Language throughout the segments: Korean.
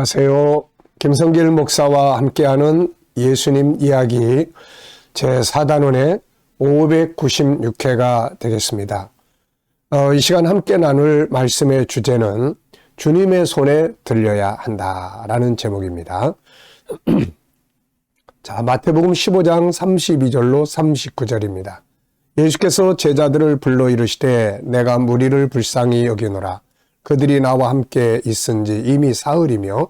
안녕하세요. 김성길 목사와 함께하는 예수님 이야기 제4단원의 596회가 되겠습니다. 이 시간 함께 나눌 말씀의 주제는 주님의 손에 들려야 한다라는 제목입니다. 자, 마태복음 15장 32절로 39절입니다. 예수께서 제자들을 불러 이르시되 내가 무리를 불쌍히 여기노라. 그들이 나와 함께 있은지 이미 사흘이며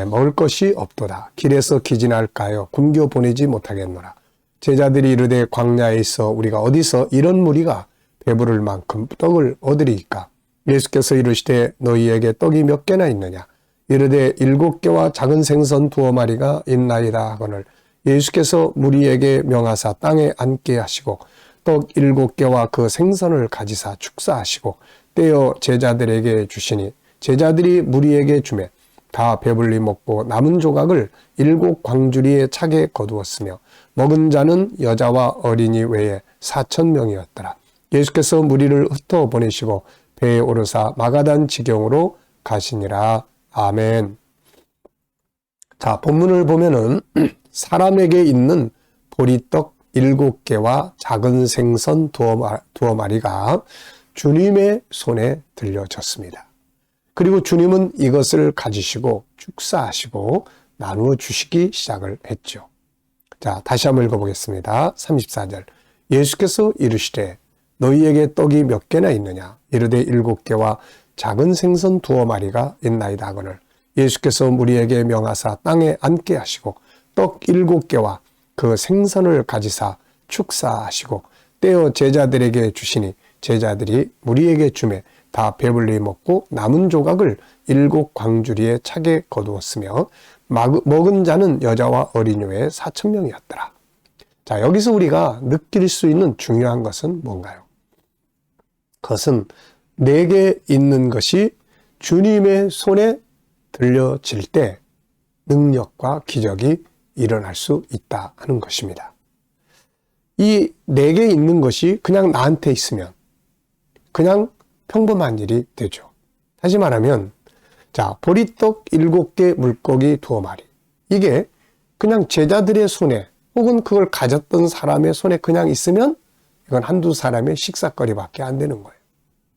먹을 것이 없도다. 길에서 기진할까요? 굶겨 보내지 못하겠노라. 제자들이 이르되 광야에 있어 우리가 어디서 이런 무리가 배부를 만큼 떡을 얻으리이까? 예수께서 이르시되 너희에게 떡이 몇 개나 있느냐? 이르되 7개와 작은 생선 2마리가 있나이다 하거늘 예수께서 무리에게 명하사 땅에 앉게 하시고 떡 7개와 그 생선을 가지사 축사하시고 떼어 제자들에게 주시니 제자들이 무리에게 주매 다 배불리 먹고 남은 조각을 7 광주리에 차게 거두었으며 먹은 자는 여자와 어린이 외에 4,000명이었더라. 예수께서 무리를 흩어 보내시고 배에 오르사 마가단 지경으로 가시니라. 아멘. 자, 본문을 보면은 사람에게 있는 보리떡 7개와 작은 생선 2마리가 주님의 손에 들려졌습니다. 그리고 주님은 이것을 가지시고 축사하시고 나누어 주시기 시작을 했죠. 자, 다시 한번 읽어보겠습니다. 34절. 예수께서 이르시되 너희에게 떡이 몇 개나 있느냐? 이르되 7개와 작은 생선 2마리가 있나이다 하거늘 예수께서 무리에게 명하사 땅에 앉게 하시고 떡 7개와 그 생선을 가지사 축사하시고 떼어 제자들에게 주시니 제자들이 무리에게 주매 다 배불리 먹고 남은 조각을 7 광주리에 차게 거두었으며 먹은 자는 여자와 어린이 외에 4,000명이었더라. 자, 여기서 우리가 느낄 수 있는 중요한 것은 뭔가요? 그것은 내게 있는 것이 주님의 손에 들려질 때 능력과 기적이 일어날 수 있다 하는 것입니다. 이 내게 있는 것이 그냥 나한테 있으면 그냥 평범한 일이 되죠. 다시 말하면 자, 보리떡 7개 물고기 2마리 이게 그냥 제자들의 손에 혹은 그걸 가졌던 사람의 손에 그냥 있으면 이건 한두 사람의 식사거리밖에 안 되는 거예요.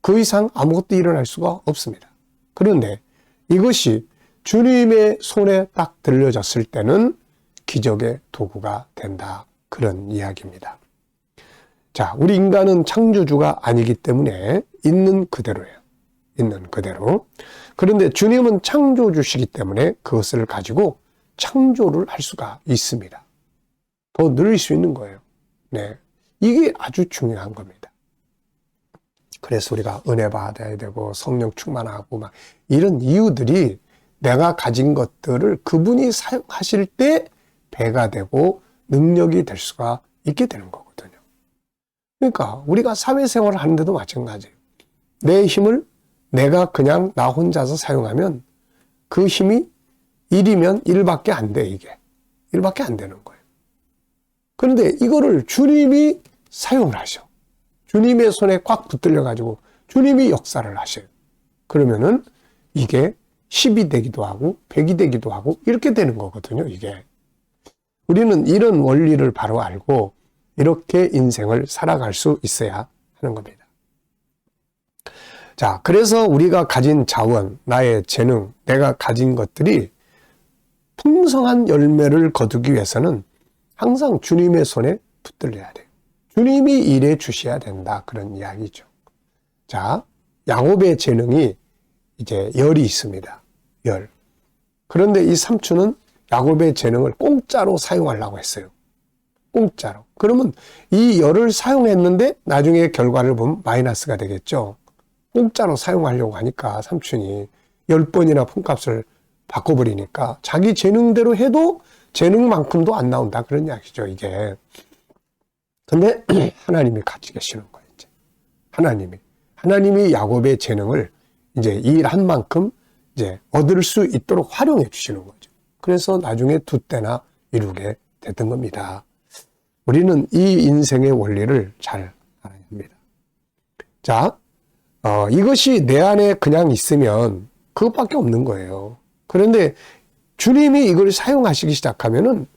그 이상 아무것도 일어날 수가 없습니다. 그런데 이것이 주님의 손에 딱 들려졌을 때는 기적의 도구가 된다. 그런 이야기입니다. 자, 우리 인간은 창조주가 아니기 때문에 있는 그대로예요. 있는 그대로. 그런데 주님은 창조주시기 때문에 그것을 가지고 창조를 할 수가 있습니다. 더 늘릴 수 있는 거예요. 네. 이게 아주 중요한 겁니다. 그래서 우리가 은혜 받아야 되고 성령 충만하고 막 이런 이유들이 내가 가진 것들을 그분이 사용하실 때 배가 되고 능력이 될 수가 있게 되는 거거든요. 그러니까 우리가 사회생활을 하는데도 마찬가지예요. 내 힘을 내가 그냥 나 혼자서 사용하면 그 힘이 1이면 1밖에 안 돼, 이게. 1밖에 안 되는 거예요. 그런데 이거를 주님이 사용을 하셔. 주님의 손에 꽉 붙들려가지고 주님이 역사를 하셔요. 그러면은 이게 10이 되기도 하고 100이 되기도 하고 이렇게 되는 거거든요, 이게. 우리는 이런 원리를 바로 알고 이렇게 인생을 살아갈 수 있어야 하는 겁니다. 자, 그래서 우리가 가진 자원, 나의 재능, 내가 가진 것들이 풍성한 열매를 거두기 위해서는 항상 주님의 손에 붙들려야 돼요. 주님이 일해 주셔야 된다. 그런 이야기죠. 자, 야곱의 재능이 이제 열이 있습니다. 열. 그런데 이 삼촌은 야곱의 재능을 공짜로 사용하려고 했어요. 공짜로. 그러면 이 열을 사용했는데 나중에 결과를 보면 마이너스가 되겠죠. 공짜로 사용하려고 하니까 삼촌이 10번이나 품값을 바꿔버리니까 자기 재능대로 해도 재능만큼도 안 나온다. 그런 이야기죠, 이게. 근데 하나님이 같이 계시는 거예요, 이제. 하나님이 야곱의 재능을 이제 일한 만큼 이제 얻을 수 있도록 활용해 주시는 거죠. 그래서 나중에 2때나 이루게 됐던 겁니다. 우리는 이 인생의 원리를 잘 알아야 합니다. 자, 이것이 내 안에 그냥 있으면 그것밖에 없는 거예요. 그런데 주님이 이걸 사용하시기 시작하면은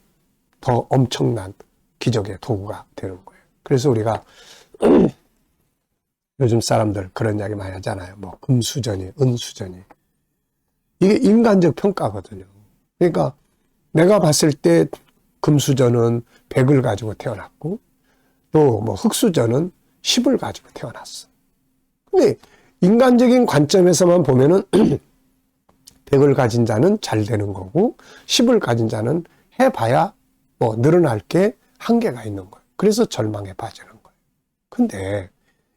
더 엄청난 기적의 도구가 되는 거예요. 그래서 우리가 요즘 사람들 그런 이야기 많이 하잖아요. 뭐 금수저니 은수저니. 이게 인간적 평가거든요. 그러니까 내가 봤을 때 금수저는 100을 가지고 태어났고 또 뭐 흙수저는 10을 가지고 태어났어. 근데 인간적인 관점에서만 보면은 100을 가진 자는 잘 되는 거고 10을 가진 자는 해봐야 뭐 늘어날 게 한계가 있는 거예요. 그래서 절망에 빠지는 거예요. 근데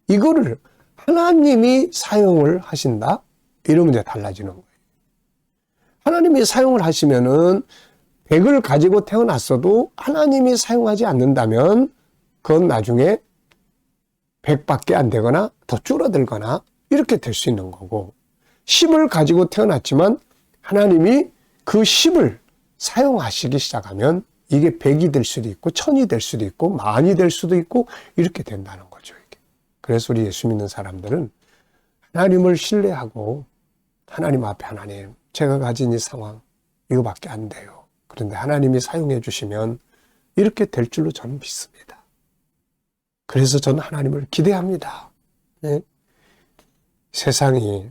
이거를 하나님이 사용을 하신다? 이러면 이제 달라지는 거예요. 하나님이 사용을 하시면은 100을 가지고 태어났어도 하나님이 사용하지 않는다면 그건 나중에 100밖에 안 되거나 더 줄어들거나 이렇게 될 수 있는 거고 10을 가지고 태어났지만 하나님이 그 10을 사용하시기 시작하면 이게 100이 될 수도 있고 1000이 될 수도 있고 만이 될 수도 있고 이렇게 된다는 거죠. 이게. 그래서 우리 예수 믿는 사람들은 하나님을 신뢰하고 하나님 앞에 하나님 제가 가진 이 상황 이거밖에 안 돼요. 그런데 하나님이 사용해 주시면 이렇게 될 줄로 저는 믿습니다. 그래서 저는 하나님을 기대합니다. 네? 세상이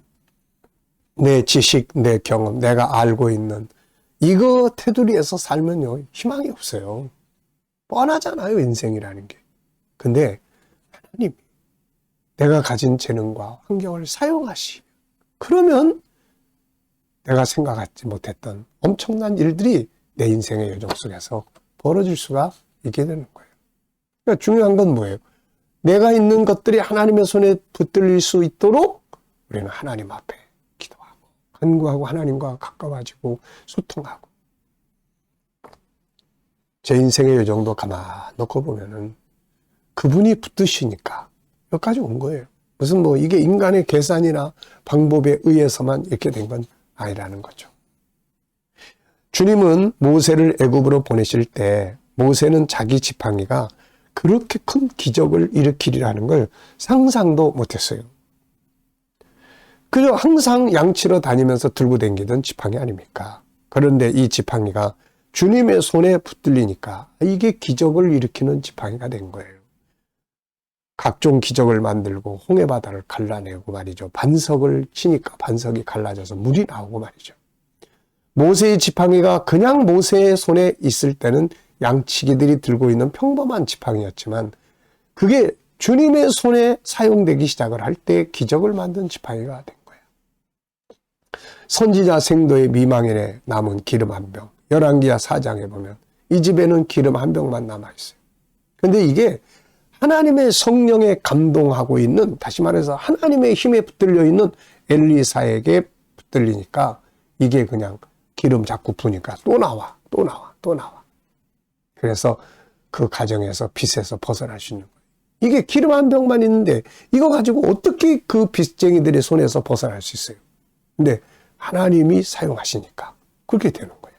내 지식, 내 경험, 내가 알고 있는 이거 테두리에서 살면요 희망이 없어요. 뻔하잖아요 인생이라는 게. 근데 하나님 내가 가진 재능과 환경을 사용하시 그러면 내가 생각하지 못했던 엄청난 일들이 내 인생의 여정 속에서 벌어질 수가 있게 되는 거예요. 그러니까 중요한 건 뭐예요? 내가 있는 것들이 하나님의 손에 붙들릴 수 있도록 우리는 하나님 앞에 기도하고 간구하고 하나님과 가까워지고 소통하고 제 인생의 여정도 가만 놓고 보면은 그분이 붙드시니까 여기까지 온 거예요. 무슨 뭐 이게 인간의 계산이나 방법에 의해서만 이렇게 된 건 아니라는 거죠. 주님은 모세를 애굽으로 보내실 때 모세는 자기 지팡이가 그렇게 큰 기적을 일으키리라는 걸 상상도 못했어요. 그저 항상 양치러 다니면서 들고 다니던 지팡이 아닙니까? 그런데 이 지팡이가 주님의 손에 붙들리니까 이게 기적을 일으키는 지팡이가 된 거예요. 각종 기적을 만들고 홍해바다를 갈라내고 말이죠. 반석을 치니까 반석이 갈라져서 물이 나오고 말이죠. 모세의 지팡이가 그냥 모세의 손에 있을 때는 양치기들이 들고 있는 평범한 지팡이였지만 그게 주님의 손에 사용되기 시작을 할 때 기적을 만든 지팡이가 된 거예요. 선지자 생도의 미망인에 남은 기름 한 병. 열왕기하 4장에 보면 이 집에는 기름 한 병만 남아있어요. 근데 이게 하나님의 성령에 감동하고 있는, 다시 말해서 하나님의 힘에 붙들려 있는 엘리사에게 붙들리니까 이게 그냥 기름 자꾸 부니까 또 나와. 그래서 그 가정에서 빚에서 벗어날 수 있는 거예요. 이게 기름 한 병만 있는데 이거 가지고 어떻게 그 빚쟁이들의 손에서 벗어날 수 있어요? 근데 하나님이 사용하시니까 그렇게 되는 거예요.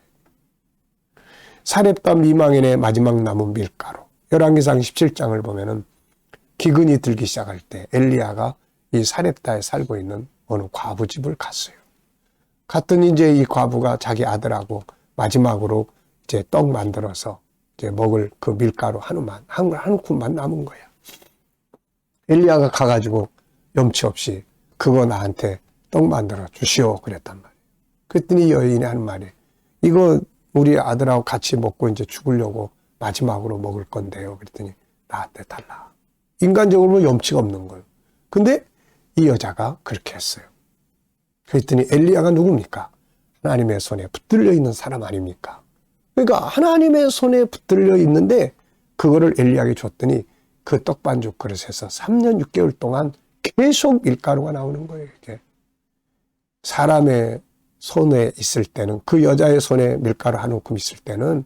사렙다 미망인의 마지막 남은 밀가루. 열왕기상 17장을 보면은 기근이 들기 시작할 때 엘리야가 이 사렙다에 살고 있는 어느 과부 집을 갔어요. 갔더니 이제 이 과부가 자기 아들하고 마지막으로 이제 떡 만들어서 이제 먹을 그 밀가루 한 푼만 남은 거야. 엘리야가 가가지고 염치 없이 그거 나한테 떡 만들어 주시오 그랬단 말이에요. 그랬더니 여인이 하는 말이 이거 우리 아들하고 같이 먹고 이제 죽으려고 마지막으로 먹을 건데요. 그랬더니 나한테 달라. 인간적으로 염치가 없는 거예요. 근데 이 여자가 그렇게 했어요. 그랬더니 엘리야가 누굽니까? 하나님의 손에 붙들려 있는 사람 아닙니까? 그러니까 하나님의 손에 붙들려 있는데 그거를 엘리야에게 줬더니 그 떡반죽 그릇에서 3년 6개월 동안 계속 밀가루가 나오는 거예요. 이게. 사람의 손에 있을 때는, 그 여자의 손에 밀가루 한 움큼 있을 때는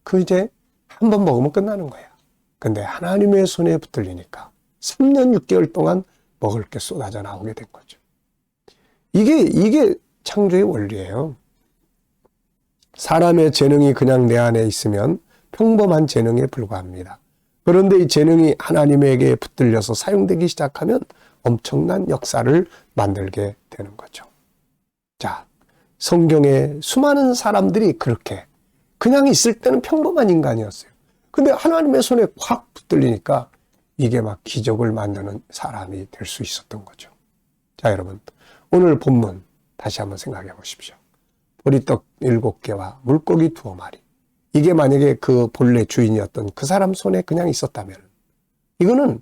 그 이제 한 번 먹으면 끝나는 거야. 근데 하나님의 손에 붙들리니까 3년 6개월 동안 먹을 게 쏟아져 나오게 된 거죠. 이게 창조의 원리예요. 사람의 재능이 그냥 내 안에 있으면 평범한 재능에 불과합니다. 그런데 이 재능이 하나님에게 붙들려서 사용되기 시작하면 엄청난 역사를 만들게 되는 거죠. 자, 성경에 수많은 사람들이 그렇게 그냥 있을 때는 평범한 인간이었어요. 근데 하나님의 손에 확 붙들리니까 이게 막 기적을 만드는 사람이 될 수 있었던 거죠. 자, 여러분, 오늘 본문 다시 한번 생각해 보십시오. 보리떡 7개와 물고기 2마리. 이게 만약에 그 본래 주인이었던 그 사람 손에 그냥 있었다면 이거는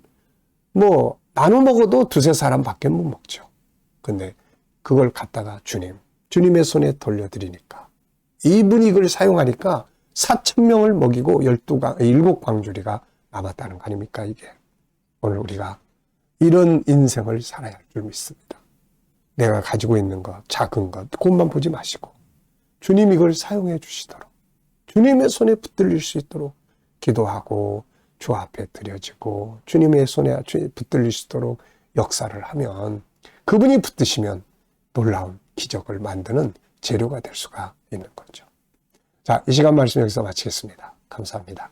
뭐 나눠 먹어도 2-3사람밖에 못 먹죠. 근데 그걸 갖다가 주님의 손에 돌려드리니까 이분이 이걸 사용하니까 4,000명을 먹이고 7광주리가 남았다는 거 아닙니까 이게. 오늘 우리가 이런 인생을 살아야 할 줄 믿습니다. 내가 가지고 있는 것, 작은 것, 그것만 보지 마시고 주님 이걸 사용해 주시도록 주님의 손에 붙들릴 수 있도록 기도하고 주 앞에 드려지고 주님의 손에 붙들릴 수 있도록 역사를 하면 그분이 붙드시면 놀라운 기적을 만드는 재료가 될 수가 있는 거죠. 자, 이 시간 말씀 여기서 마치겠습니다. 감사합니다.